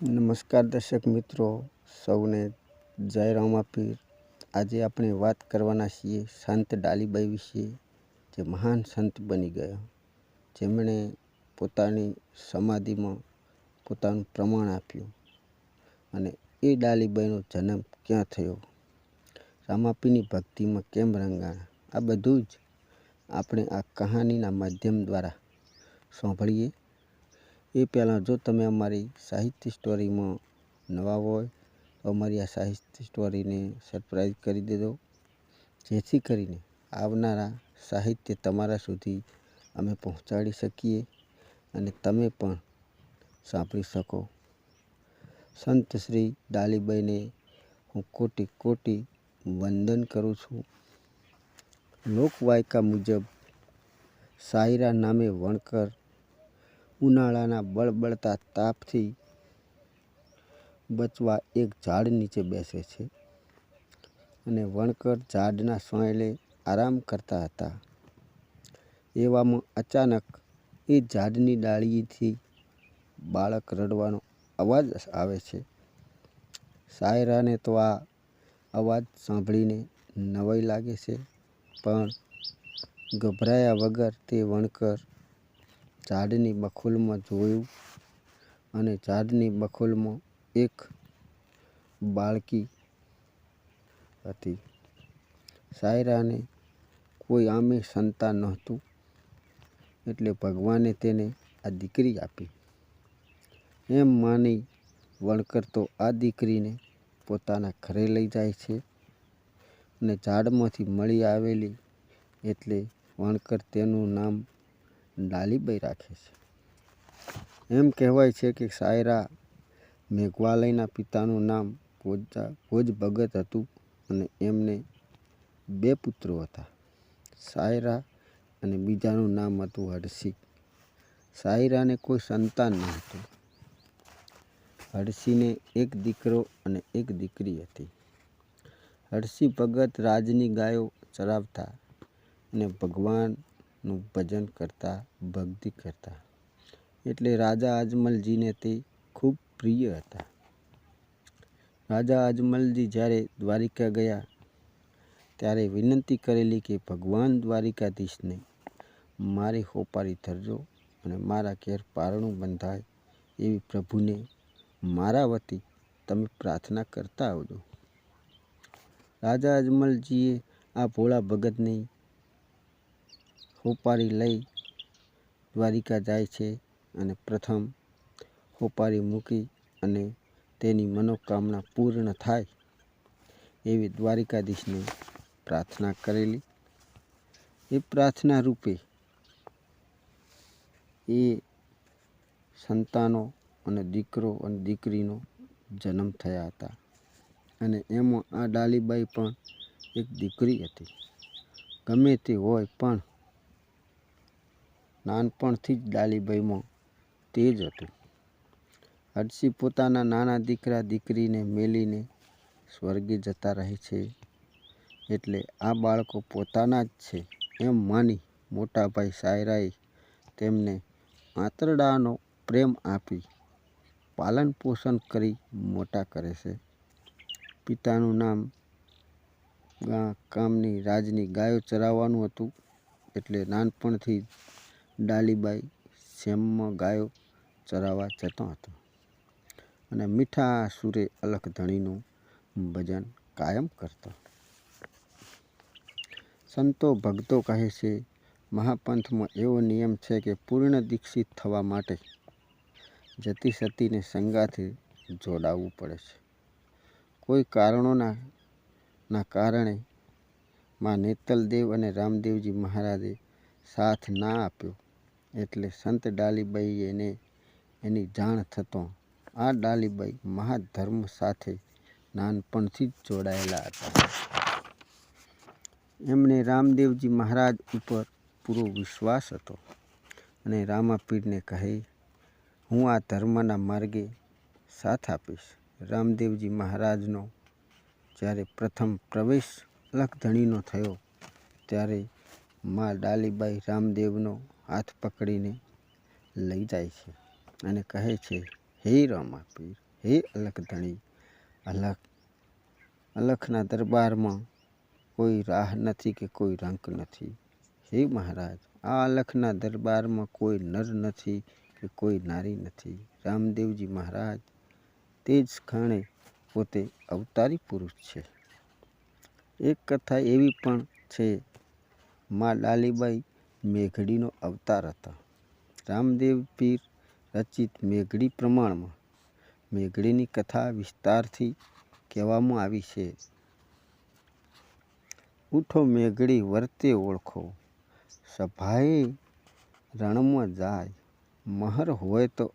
નમસ્કાર દર્શક મિત્રો, સૌને જય રામાપીર। આજે આપણે વાત કરવાના છીએ સંત ડાલીબાઈ વિશે, જે મહાન સંત બની ગયા, જેમણે પોતાની સમાધિમાં પોતાનું પ્રમાણ આપ્યું। અને એ ડાલીબાઈનો જન્મ ક્યાં થયો, રામાપીરની ભક્તિમાં કેમ રંગાણા, આ બધું જ આપણે આ કહાનીના માધ્યમ દ્વારા સાંભળીએ। એ પહેલાં જો તમે અમારી સાહિત્ય સ્ટોરીમાં નવા હોય તો અમારી આ સાહિત્ય સ્ટોરીને સબસ્ક્રાઈબ કરી દેજો, જેથી કરીને આવનારા સાહિત્ય તમારા સુધી અમે પહોંચાડી શકીએ અને તમે પણ સાંભળી શકો। સંત શ્રી ડાલીબાઈને હું કોટી કોટી વંદન કરું છું। લોકવાયકા મુજબ સાયરા નામે વણકર ઉનાળાના બળબળતા તાપથી બચવા એક ઝાડ નીચે બેસે છે અને વણકર ઝાડના છાંયડે આરામ કરતા હતા। એવામાં અચાનક એ ઝાડની ડાળીએથી બાળક રડવાનો અવાજ આવે છે। સાયરાને તો આ અવાજ સાંભળીને નવાઈ લાગે છે, પણ ગભરાયા વગર તે વણકર ઝાડની બખોલમાં જોયું અને ઝાડની બખોલમાં એક બાળકી હતી। સાયરાને કોઈ આમે સંતાન નહોતું, એટલે ભગવાને તેને આ દીકરી આપી। એમ માની વણકર તો આ દીકરીને પોતાના ઘરે લઈ જાય છે અને ઝાડમાંથી મળી આવેલી એટલે વણકર તેનું નામ ડાલીબાઈ રાખે છે। એમ કહેવાય છે કે સાયરા મેઘવાલયના પિતાનું નામ ભોજ ભગત હતું અને એમને 2 પુત્રો હતા, સાયરા અને બીજાનું નામ હતું હડસી। સાયરાને કોઈ સંતાન ન હતું। હડસીને એક દીકરો અને એક દીકરી હતી। હડસી ભગત રાજની ગાયો ચરાવતા અને ભગવાનનું ભજન કરતા, ભક્તિ કરતા, એટલે રાજા અજમલજીને તે ખૂબ પ્રિય હતા। રાજા અજમલજી જ્યારે દ્વારિકા ગયા ત્યારે વિનંતી કરેલી કે ભગવાન દ્વારિકાધીશને મારી હોપારી ધરજો અને મારા ઘેર પારણું બંધાય એવી પ્રભુને મારા વતી તમે પ્રાર્થના કરતા આવજો। રાજા અજમલજીએ આ ભોળા ભગતની હોપારી લઈ દ્વારિકા જાય છે અને પ્રથમ હોપારી મૂકી અને તેની મનોકામના પૂર્ણ થાય એવી દ્વારિકાધીશને પ્રાર્થના કરેલી। એ પ્રાર્થના રૂપે એ સંતાનો અને દીકરો અને દીકરીનો જન્મ થયા હતા અને એમાં આ ડાલીબાઈ પણ એક દીકરી હતી। ગમે તે હોય પણ નાનપણથી જ ડાલીબાઈમાં તેજ હતું। હડસી પોતાના નાના દીકરા દીકરીને મેલીને સ્વર્ગે જતા રહે છે, એટલે આ બાળકો પોતાના જ છે એમ માની મોટા ભાઈ સાયરાએ તેમને આંતરડાનો પ્રેમ આપી પાલન પોષણ કરી મોટા કરે છે। પિતાનું નામ કામની રાજની ગાયો ચરાવવાનું હતું, એટલે નાનપણથી ડાલીબાઈ શેમમાં ગાયો ચરાવવા જતો હતો અને મીઠા સુરે અલખ ધણીનું ભજન કાયમ કરતો। સંતો ભક્તો કહે છે, મહાપંથમાં એવો નિયમ છે કે પૂર્ણ દીક્ષિત થવા માટે જતી સતીને સંગાથી જોડાવવું પડે છે। કોઈ કારણોના કારણે માં નેતલદેવ અને રામદેવજી મહારાજે સાથ ના આપ્યો, એટલે સંત ડાલીબાઈને એની જાણ થતાં આ ડાલીબાઈ મહાધર્મ સાથે નાનપણથી જ જોડાયેલા હતા। એમને રામદેવજી મહારાજ ઉપર પૂરો વિશ્વાસ હતો અને રામાપીરને કહે, હું આ ધર્મના માર્ગે સાથ આપીશ। રામદેવજી મહારાજનો જ્યારે પ્રથમ પ્રવેશ અલખધણીનો થયો ત્યારે માં ડાલીબાઈ રામદેવનો હાથ પકડીને લઈ જાય છે અને કહે છે, હે રામાપીર, હે અલખ ધણી, અલખના દરબારમાં કોઈ રાહ નથી કે કોઈ રંક નથી. હે મહારાજ, આ અલખના દરબારમાં કોઈ નર નથી કે કોઈ નારી નથી. રામદેવજી મહારાજ તે જ ખાણે પોતે અવતારી પુરુષ છે. એક કથા એવી પણ છે, મા ડાલીબાઈ મેઘડીનો અવતાર હતા. રામદેવ પીર રચિત મેઘડી પ્રમાણમાં મેઘડીની કથા વિસ્તારથી કહેવામાં આવી છે. ઉઠો મેઘડી વર્તે ઓળખો, સભાએ રણમાં જાય. મહર હોય તો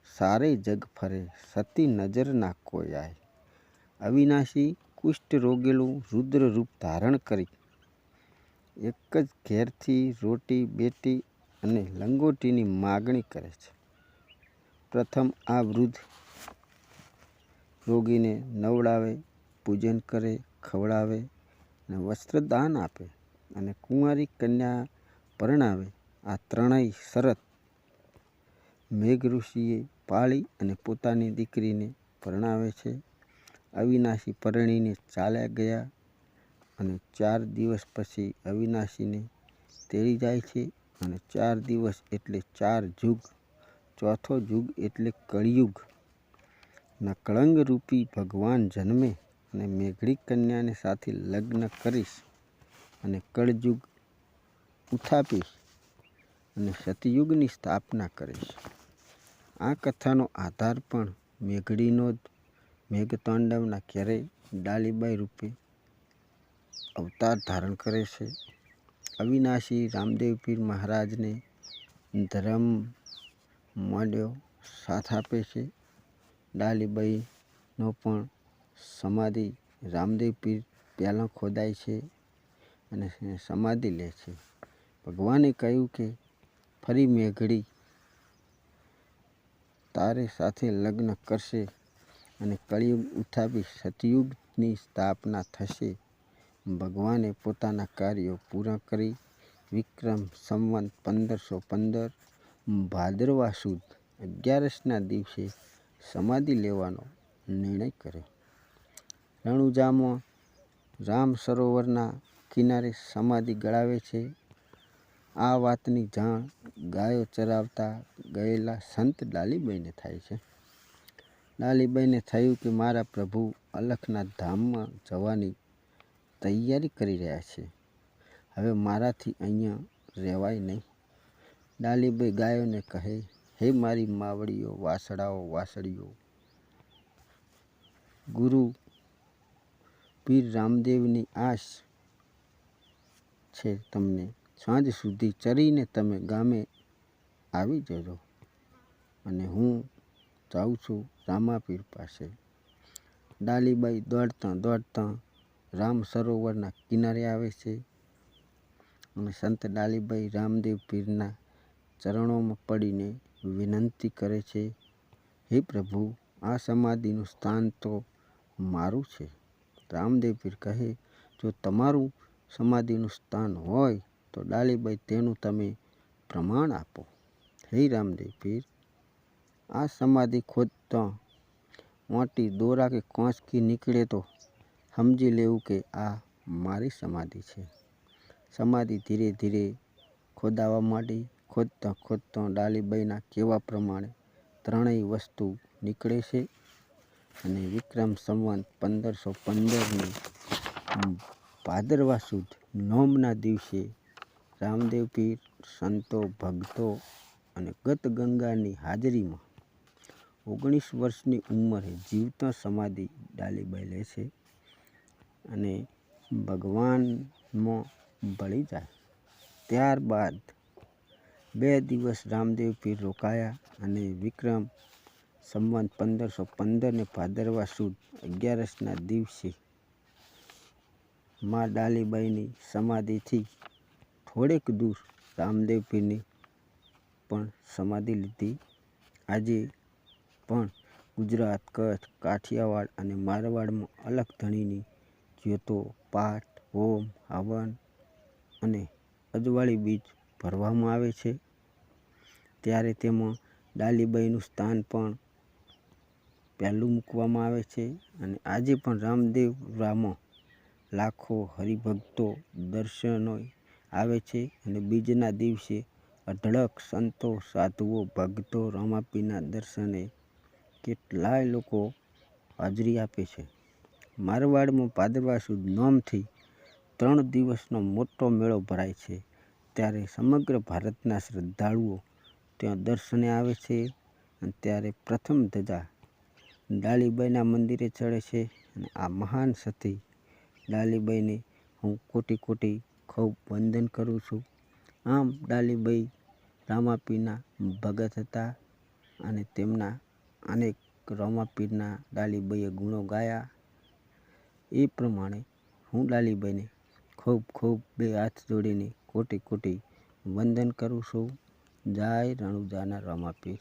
સારે જગ ફરે, સતી નજર ના કોઈ આય. અવિનાશી કુષ્ઠ રોગેલું રુદ્ર રૂપ ધારણ કરી એક જ ઘેરથી રોટી બેટી અને લંગોટીની માગણી કરે છે. પ્રથમ આ વૃદ્ધ રોગીને નવડાવે, પૂજન કરે, ખવડાવે અને વસ્ત્રદાન આપે અને કુંવારી કન્યા પરણાવે. આ ત્રણેય શરત મેઘ ઋષિએ પાળી અને પોતાની દીકરીને પરણાવે છે. અવિનાશી પરણીને ચાલ્યા ગયા અને 4 દિવસ પછી અવિનાશીને તેડી જાય છે અને 4 દિવસ એટલે 4 યુગ. ચોથો યુગ એટલે કળિયુગ ના કળંગ રૂપી ભગવાન જન્મે અને મેઘડી કન્યાને સાથે લગ્ન કરીશ અને કળયુગ ઉથાપીશ અને સતયુગની સ્થાપના કરીશ. આ કથાનો આધાર પણ મેઘડીનો જ મેઘતાંડવના ઘેરે ડાલીબાઈ રૂપે અવતાર ધારણ કરે છે. અવિનાશી રામદેવ પીર મહારાજને ધર્મ માંડ્યો સાથ આપે છે. ડાલીબાઈનો પણ સમાધિ રામદેવ પીર પહેલાં ખોદાય છે અને સમાધિ લે છે. ભગવાને કહ્યું કે ફરી મેઘડી તારે સાથે લગ્ન કરશે અને કળિયુગ ઉથાપી સતયુગની સ્થાપના થશે. ભગવાને પોતાના કાર્યો પૂરા કરી વિક્રમ સંવત 1515 ભાદરવા સુદ 11ના દિવસે સમાધિ લેવાનો નિર્ણય કર્યો. રણુજામાં રામ સરોવરના કિનારે સમાધિ ગળાવે છે. આ વાતની જાણ ગાયો ચરાવતા ગયેલા સંત ડાલીબાઈને થાય છે. ડાલીબાઈને થયું કે મારા પ્રભુ અલખના ધામમાં જવાની તૈયારી કરી રહ્યા છે. હવે મારાથી અહીંયા રહેવાય નહીં. ડાલીબાઈ ગાયોને કહે, હે મારી માવડીઓ, વાસડાઓ, વાસળીઓ, ગુરુ પીર રામદેવની આશ છે તમને. સાંજ સુધી ચરીને તમે ગામે આવી જજો અને હું જાઉં છું રામાપીર પાસે. ડાલીબાઈ દોડતા દોડતા રામ સરોવરના કિનારે આવે છે અને સંત ડાલીબાઈ રામદેવ પીરના ચરણોમાં પડીને વિનંતી કરે છે, હે પ્રભુ, આ સમાધિનું સ્થાન તો મારું છે. રામદેવ પીર કહે, જો તમારું સમાધિનું સ્થાન હોય તો ડાલીબાઈ તેનું તમે પ્રમાણ આપો. હે રામદેવ પીર, આ સમાધિ ખોદતા મોટી દોરા કે કોંચકી નીકળે તો સમજી લેવું કે આ મારી સમાધિ છે. સમાધિ ધીરે ધીરે ખોદાવા માંડી. ખોદતા ખોદતા ડાલીબાઈના કહેવા પ્રમાણે ત્રણેય વસ્તુ નીકળે છે અને વિક્રમ સંવત 1515ની ભાદરવા સુદ 9ના દિવસે રામદેવ પીર, સંતો, ભક્તો અને ગત ગંગાની હાજરીમાં 19 વર્ષની ઉંમરે જીવતા સમાધિ ડાલીબાઈ લે છે અને ભગવાનમાં ભળી જાય. ત્યારબાદ 2 દિવસ રામદેવ પીર રોકાયા અને વિક્રમ સંવત 1515ને ભાદરવા સુદ 11ના દિવસે મા ડાલીબાઈની સમાધિથી થોડેક દૂર રામદેવ પીરની પણ સમાધિ લીધી. આજે પણ ગુજરાત, કચ્છ, કાઠિયાવાડ અને મારવાડમાં અલખ ધણીની જ્યોતો, પાઠ, હોમ, હવન અને અજવાળી બીજ ભરવામાં આવે છે. ત્યારે તેમાં ડાલીબાઈનું સ્થાન પણ પહેલું મૂકવામાં આવે છે અને આજે પણ રામદેવ રામો લાખો હરિભક્તો દર્શનો આવે છે અને બીજના દિવસે અઢળક સંતો સાધુઓ ભક્તો રામાપીરના દર્શને કેટલાય લોકો હાજરી આપે છે. મારવાડમાં ભાદરવા સુદ નોમથી 3 દિવસનો મોટો મેળો ભરાય છે. ત્યારે સમગ્ર ભારતના શ્રદ્ધાળુઓ ત્યાં દર્શને આવે છે અને ત્યારે પ્રથમ ધજા ડાલીબાઈના મંદિરે ચડે છે અને આ મહાન સતી ડાલીબાઈને હું કોટી ખૂબ વંદન કરું છું. આમ ડાલીબાઈ રામાપીરના ભગત હતા અને તેમના અનેક રામાપીરના ડાલીબાઈએ ગુણો ગાયા. એ પ્રમાણે હું ડાલીબાઈને ખૂબ 2 હાથ જોડીને કોટી વંદન કરું છું. જય રણુજાના રામાપીર.